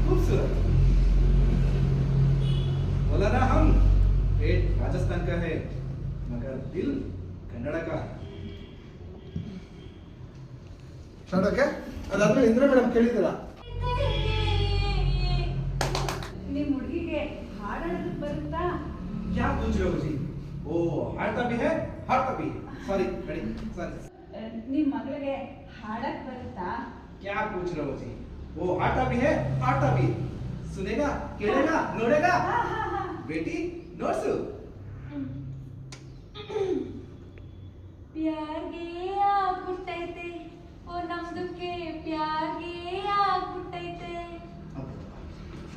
खूबसूरत। बोला ना हम पेट राजस्थान का है मगर दिल कन्नड़ का है। ನೋಡೋಕೆ ಅದಾದ್ಮೇಲೆ ಇಂದ್ರ ಮೇಡಮ್ ಕೇಳಿದ್ದೀರಾ ನಿಮ್ಮ ಹುಡುಗಿಗೆ ಹಾಡೋದು ಬರುತ್ತಾ? क्या पूछ रहे हो जी? ओ हारता भी है हारता भी है। सॉरी कड़ी सॉरी। ನಿಮ್ಮ ಮಗಳಿಗೆ ಹಾಡಕ್ ಬರುತ್ತಾ? क्या पूछ रहे हो जी? वो हारता भी है हारता भी है। सुनेगा केलेगा नोड़ेगा ಹಾ ಹಾ ಹಾ बेटी नोट्सु। ಪ್ಯಾರ್ಗೆ ಆಗ್ಬಿಟ್ಟೈತೆ ಓ ನಮ್ದಕ್ಕೆ ಪ್ಯಾರ್ಗೆ ಆಗ್ಬಿಟ್ಟೈತೆ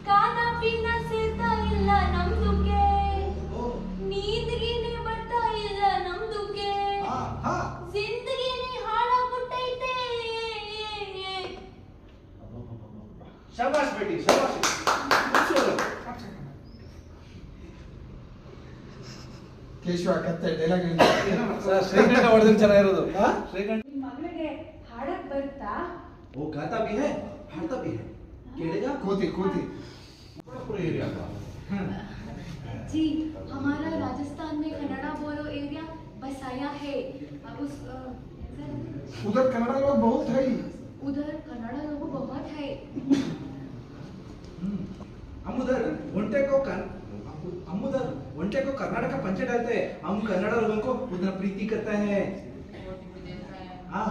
ಕಾನ ಪಿನ್ನ ಸೇರ್ತಾ ಇಲ್ಲ ನಮ್ದುಕ್ಕೆ ನೀಂದ್ಗಿನೇ ಬರ್ತಾ ಇಲ್ಲ ನಮ್ದುಕ್ಕೆ ಜಿಂದಗಿನೇ ಹಾಳಾಗ್ಬಿಟ್ಟೈತೆ शाबाश बेटी शाबाश। ಕೇಶವ ಕತ್ತೆ ಡೈಲಾಗ್ ಸರ್ ಶ್ರೀಕಂಠ ಹೊಡೆದ್ರೆ ಚೆನ್ನಾಗಿರೋದು. ಶ್ರೀಕಂಠ ನಿಮ್ಮ ಮಗಳಿಗೆ ಹಾಡಕ್ ಬರುತ್ತಾ? वो गाता भी है हारता भी है केलेगा ಕೋತಿ ಕೋತಿ पूरा एरिया का। जी हमारा राजस्थान में कन्नड़ा बोलो एरिया बसाया है। उस ಉದರ್ ಕನ್ನಡ ಲೋग बहुत है उधर कन्नड़ा लोग बहुत है। हम उधर ओंटे को कर्नाटक का पंचे डालते हैं। हम कन्नड़ लोगों को उतना प्रीति करता है। हाँ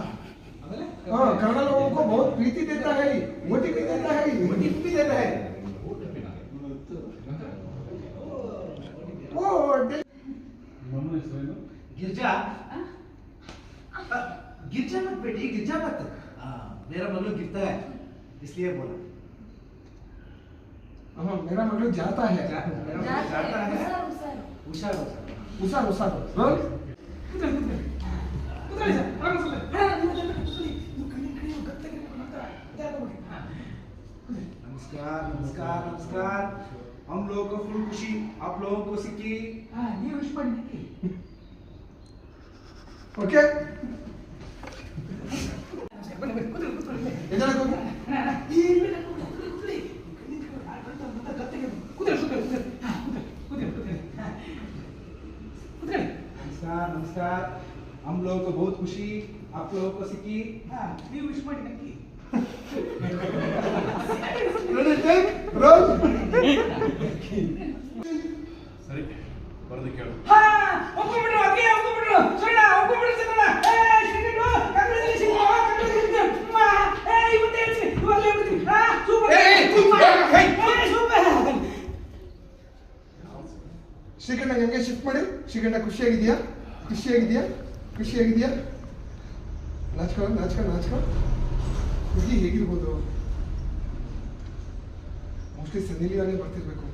हाँ कन्नड़ लोगों को बहुत प्रीति देता है ओटी भी देता है टिप भी देता है। वो गिरजा गिरजा मत बेटी गिरजा मत। मेरा मगलू गिरता है इसलिए बोला। हाँ मेरा मतलब जाता है मेरा मगलू जाता है। उधर उषा उसार उसार रोल नमस्कार नमस्कार नमस्कार। हम लोगों को फुल खुशी आप लोगों को सिक्की। ओके इधर को नमस्कार नमस्कार। हम लोगों को बहुत खुशी आप लोगों को सिक्की। रोल ಸರಿ ಬರೋದು ಕೇಳು. ಶ್ರೀಕಂಠ ಹಂಗೆ ಶಿಫ್ಟ್ ಮಾಡಿ ಶ್ರೀಕಂಠ ಖುಷಿಯಾಗಿದೆಯಾ ಖುಷಿಯಾಗಿದೆಯಾ ಖುಷಿಯಾಗಿದೆಯಾ ನಾಚ್ಕೊ ನಾಚ್ಕೊ ನಾಚ್ಕೊ ಹುಡುಗಿ ಹೇಗಿರ್ಬೋದು ಮೋಸ್ಟ್ಲಿ ಸನ್ನಿ ಲಿಯೋನೇ ಬರ್ತಿರ್ಬೇಕು